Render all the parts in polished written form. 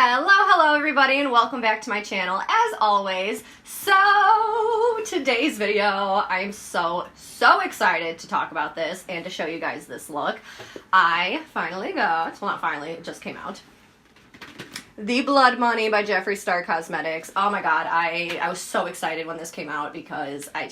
Hello everybody, and welcome back to my channel as always. So today's video, I'm so excited to talk about this and to show you guys this look. I finally got, well not finally, it just came out, the Blood Money by Jeffree Star Cosmetics. Oh my god, I was so excited when this came out because I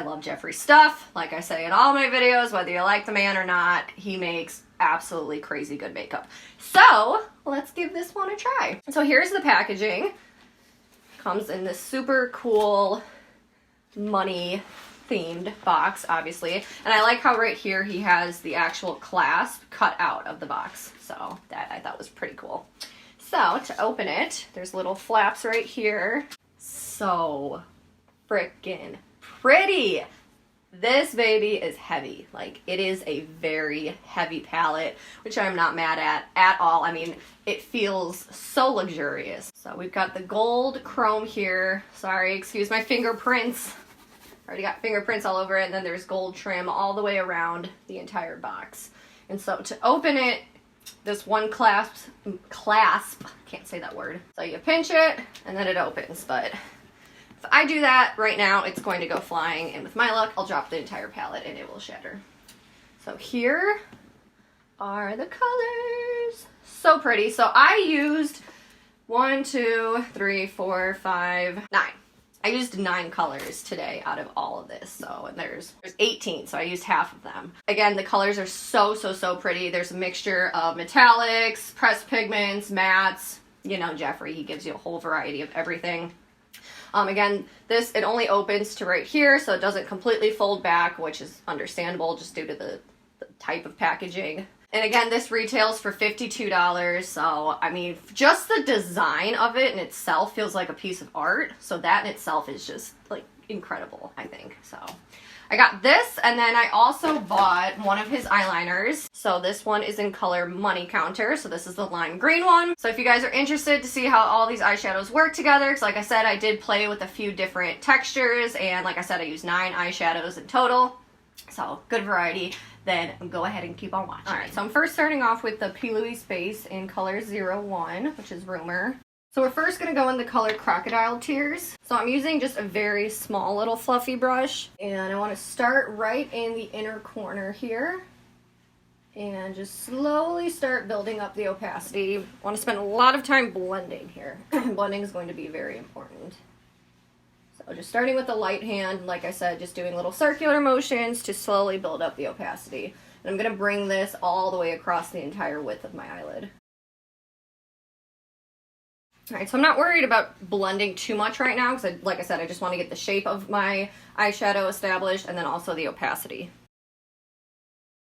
love Jeffree stuff. Like I say in all my videos, whether you like the man or not, he makes absolutely crazy good makeup. So let's give this one a try. So here's the packaging. Comes in this super cool money themed box, obviously. And I like how right here he has the actual clasp cut out of the box. So that I thought was pretty cool. So to open it, there's little flaps right here. So freaking pretty. This baby is heavy. Like, it is a very heavy palette, which I'm not mad at all. I mean, it feels so luxurious. So we've got the gold chrome here. Sorry, excuse my fingerprints. Already got fingerprints all over it. And then there's gold trim all the way around the entire box. And so to open it, this one clasp, can't say that word. So you pinch it and then it opens, but if I do that right now, it's going to go flying, and with my luck, I'll drop the entire palette and it will shatter. So here are the colors. So pretty. So I used 9. I used 9 colors today out of all of this. So, and there's 18, so I used half of them. Again, the colors are so pretty. There's a mixture of metallics, pressed pigments, mattes. You know Jeffree, he gives you a whole variety of everything. Again, it only opens to right here, so it doesn't completely fold back, which is understandable just due to the type of packaging. And again, this retails for $52, so I mean, just the design of it in itself feels like a piece of art, so that in itself is just like incredible, I think. So I got this, and then I also bought one of his eyeliners. So this one is in color Money Counter, so this is the lime green one. So if you guys are interested to see how all these eyeshadows work together, because like I said, I did play with a few different textures, and like I said, I used 9 eyeshadows in total. So good variety. Then go ahead and keep on watching. Alright, so I'm first starting off with the Louise BAse in color 01, which is Rumor. So we're first going to go in the color Crocodile Tears. So I'm using just a very small little fluffy brush. And I want to start right in the inner corner here. And just slowly start building up the opacity. I want to spend a lot of time blending here. Blending is going to be very important. So just starting with the light hand, like I said, just doing little circular motions to slowly build up the opacity. And I'm going to bring this all the way across the entire width of my eyelid. Alright, so I'm not worried about blending too much right now because, like I said, I just want to get the shape of my eyeshadow established and then also the opacity.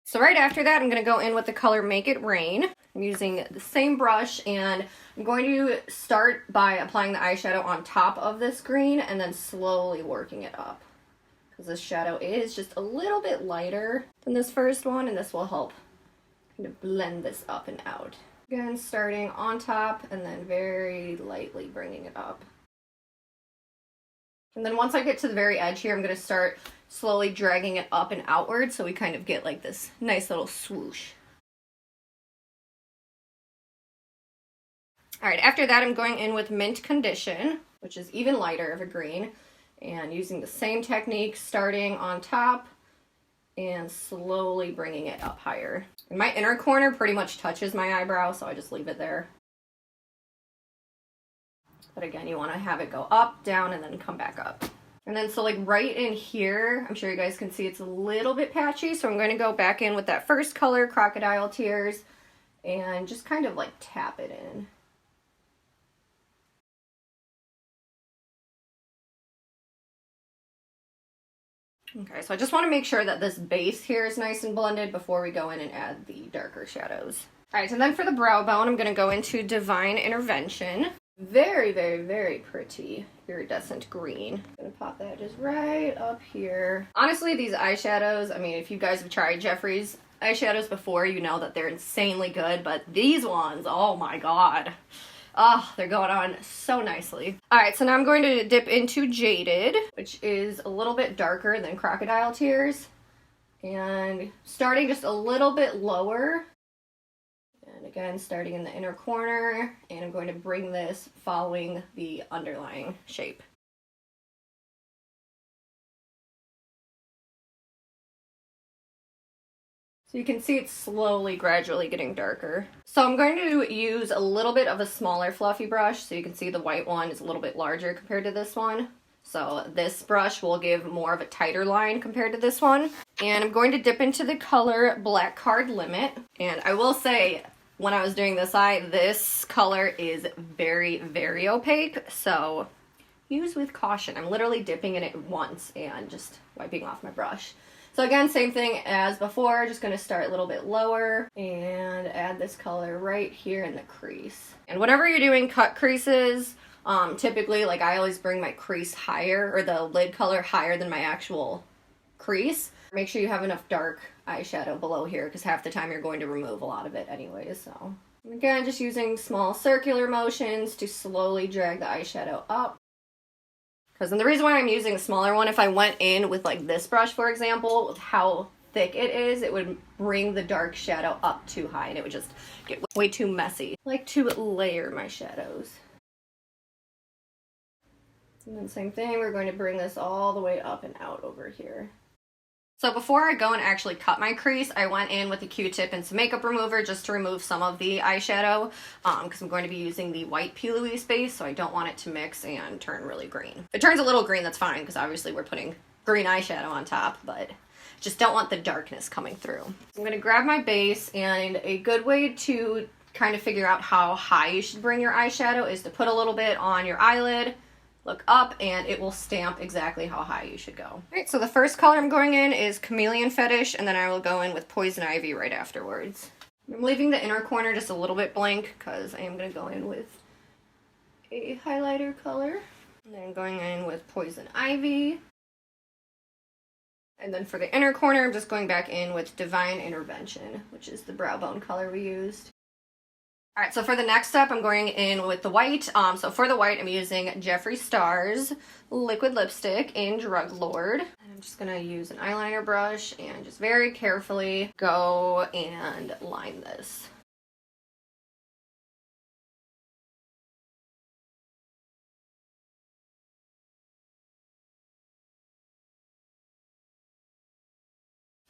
So right after that, I'm going to go in with the color Make It Rain. I'm using the same brush, and I'm going to start by applying the eyeshadow on top of this green and then slowly working it up. Because this shadow is just a little bit lighter than this first one, and this will help kind of blend this up and out. Again, starting on top and then very lightly bringing it up. And then once I get to the very edge here, I'm going to start slowly dragging it up and outward so we kind of get like this nice little swoosh. Alright, after that I'm going in with Mint Condition, which is even lighter of a green, and using the same technique, starting on top and slowly bringing it up higher. And my inner corner pretty much touches my eyebrow, so I just leave it there. But again, you want to have it go up, down, and then come back up. And then so like right in here, I'm sure you guys can see it's a little bit patchy, so I'm going to go back in with that first color, Crocodile Tears, and just kind of like tap it in. Okay, so I just want to make sure that this base here is nice and blended before we go in and add the darker shadows. Alright, so then for the brow bone, I'm going to go into Divine Intervention. Very pretty iridescent green. I'm going to pop that just right up here. Honestly, these eyeshadows, I mean, if you guys have tried Jeffree's eyeshadows before, you know that they're insanely good, but these ones, oh my god. Oh, they're going on so nicely. Alright, so now I'm going to dip into Jaded, which is a little bit darker than Crocodile Tears. And starting just a little bit lower. And again, starting in the inner corner, and I'm going to bring this following the underlying shape. So you can see it's slowly, gradually getting darker. So I'm going to use a little bit of a smaller fluffy brush, so you can see the white one is a little bit larger compared to this one. So this brush will give more of a tighter line compared to this one. And I'm going to dip into the color Black Card Limit. And I will say, when I was doing this eye, this color is very, very opaque, so use with caution. I'm literally dipping in it once and just wiping off my brush. So again, same thing as before, just gonna start a little bit lower and add this color right here in the crease. And whenever you're doing cut creases, typically, like, I always bring my crease higher, or the lid color higher than my actual crease. Make sure you have enough dark eyeshadow below here, because half the time you're going to remove a lot of it anyways. So again, just using small circular motions to slowly drag the eyeshadow up. Because, and the reason why I'm using a smaller one, if I went in with like this brush, for example, with how thick it is, it would bring the dark shadow up too high and it would just get way too messy. I like to layer my shadows. And then same thing, we're going to bring this all the way up and out over here. So before I go and actually cut my crease, I went in with a Q-tip and some makeup remover just to remove some of the eyeshadow, because I'm going to be using the white Louise BAse, so I don't want it to mix and turn really green. If it turns a little green, that's fine, because obviously we're putting green eyeshadow on top, but just don't want the darkness coming through. I'm going to grab my base, and a good way to kind of figure out how high you should bring your eyeshadow is to put a little bit on your eyelid, look up, and it will stamp exactly how high you should go. All right, so the first color I'm going in is Chameleon Fetish, and then I will go in with Poison Ivy right afterwards. I'm leaving the inner corner just a little bit blank because I am going to go in with a highlighter color. And then I'm going in with Poison Ivy. And then for the inner corner, I'm just going back in with Divine Intervention, which is the brow bone color we used. Alright, so for the next step, I'm going in with the white. So for the white, I'm using Jeffree Star's liquid lipstick in Drug Lord. And I'm just going to use an eyeliner brush and just very carefully go and line this.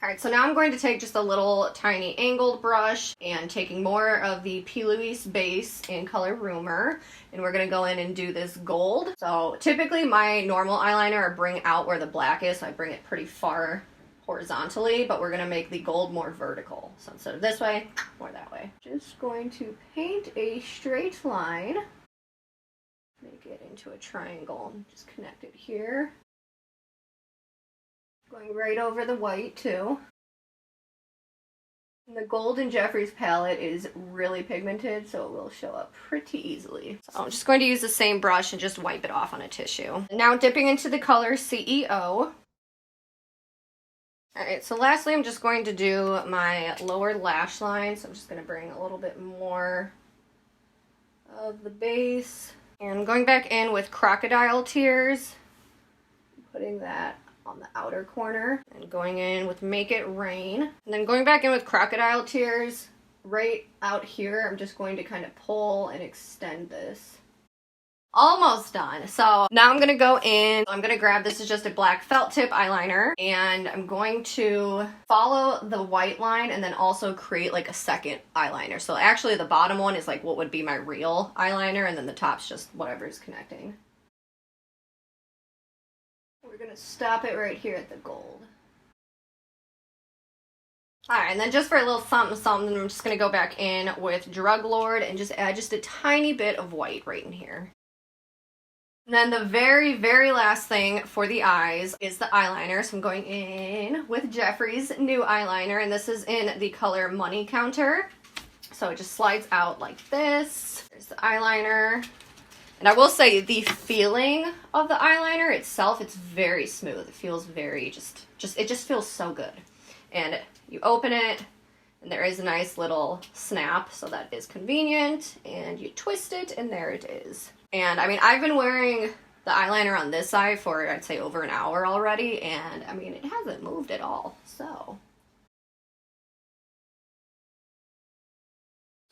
Alright, so now I'm going to take just a little tiny angled brush and taking more of the Louise BAse in color Rumor, and we're going to go in and do this gold. So typically my normal eyeliner I bring out where the black is, so I bring it pretty far horizontally, but we're going to make the gold more vertical. So instead of this way, more that way. Just going to paint a straight line, make it into a triangle, and just connect it here. Going right over the white too. And the gold in Jeffree's palette is really pigmented, so it will show up pretty easily. So I'm just going to use the same brush and just wipe it off on a tissue. Now dipping into the color CEO. Alright, so lastly I'm just going to do my lower lash line. So I'm just going to bring a little bit more of the base. And I'm going back in with Crocodile Tears. Putting that on the outer corner, and going in with Make It Rain, and then going back in with Crocodile Tears right out here. I'm just going to kind of pull and extend this. Almost done. So now I'm gonna go in, I'm gonna grab, this is just a black felt tip eyeliner, and I'm going to follow the white line and then also create like a second eyeliner. So actually the bottom one is like what would be my real eyeliner, and then the top's just whatever's connecting. We're going to stop it right here at the gold. Alright, and then just for a little something, I'm just going to go back in with Drug Lord and just add just a tiny bit of white right in here. And then the very, very last thing for the eyes is the eyeliner. So I'm going in with Jeffree's new eyeliner, and this is in the color Money Counter. So it just slides out like this. There's the eyeliner. And I will say the feeling of the eyeliner itself, it's very smooth. It feels very it just feels so good. And you open it and there is a nice little snap, so that is convenient, and you twist it and there it is. And I mean, I've been wearing the eyeliner on this side for I'd say over an hour already, and I mean, it hasn't moved at all. So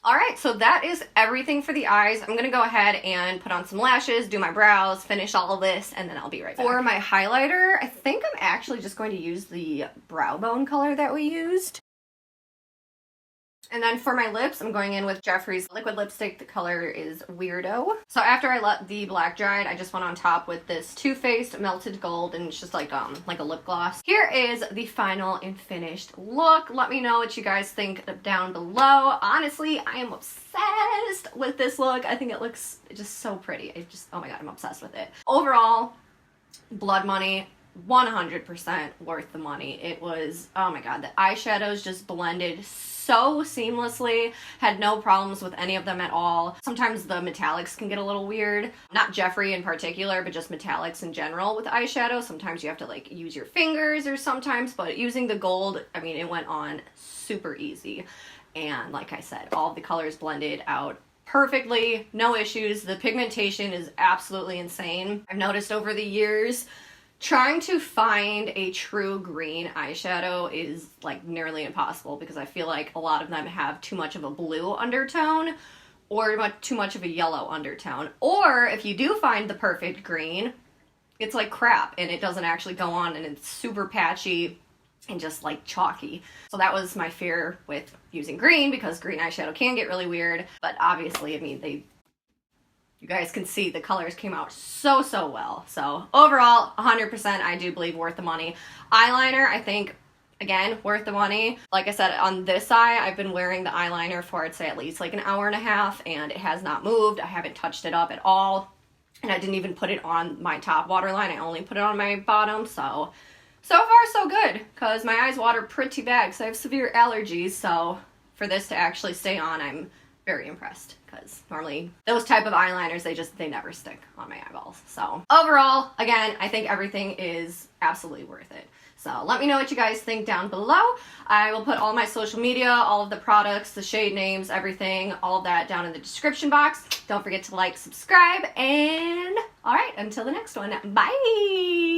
Alright, so that is everything for the eyes. I'm gonna go ahead and put on some lashes, do my brows, finish all of this, and then I'll be right back. For my highlighter, I think I'm actually just going to use the brow bone color that we used. And then for my lips, I'm going in with Jeffree's liquid lipstick. The color is Weirdo. So after I let the black dry, I just went on top with this Too Faced Melted Gold, and it's just like a lip gloss. Here is the final and finished look. Let me know what you guys think down below. Honestly, I am obsessed with this look. I think it looks just so pretty. Oh my god, I'm obsessed with it. Overall, blood money. 100% worth the money. It was, oh my god, the eyeshadows just blended so seamlessly. Had no problems with any of them at all. Sometimes the metallics can get a little weird. Not Jeffree in particular, but just metallics in general with eyeshadow. Sometimes you have to like use your fingers or sometimes, but using the gold, I mean, it went on super easy. And like I said, all of the colors blended out perfectly, no issues. The pigmentation is absolutely insane. I've noticed over the years, trying to find a true green eyeshadow is like nearly impossible because I feel like a lot of them have too much of a blue undertone or too much of a yellow undertone. Or if you do find the perfect green, it's like crap and it doesn't actually go on and it's super patchy and just like chalky. So that was my fear with using green because green eyeshadow can get really weird. But obviously, I mean, you guys can see the colors came out so well. So overall, 100% I do believe worth the money. Eyeliner, I think, again, worth the money. Like I said, on this eye, I've been wearing the eyeliner for, I'd say, at least like an hour and a half, and it has not moved. I haven't touched it up at all, and I didn't even put it on my top waterline. I only put it on my bottom, so far so good, because my eyes water pretty bad because I have severe allergies, so for this to actually stay on, I'm very impressed because normally those type of eyeliners, they never stick on my eyeballs. So overall, again, I think everything is absolutely worth it. So let me know what you guys think down below. I will put all my social media, all of the products, the shade names, everything, all of that down in the description box. Don't forget to like, subscribe, and all right, until the next one, bye!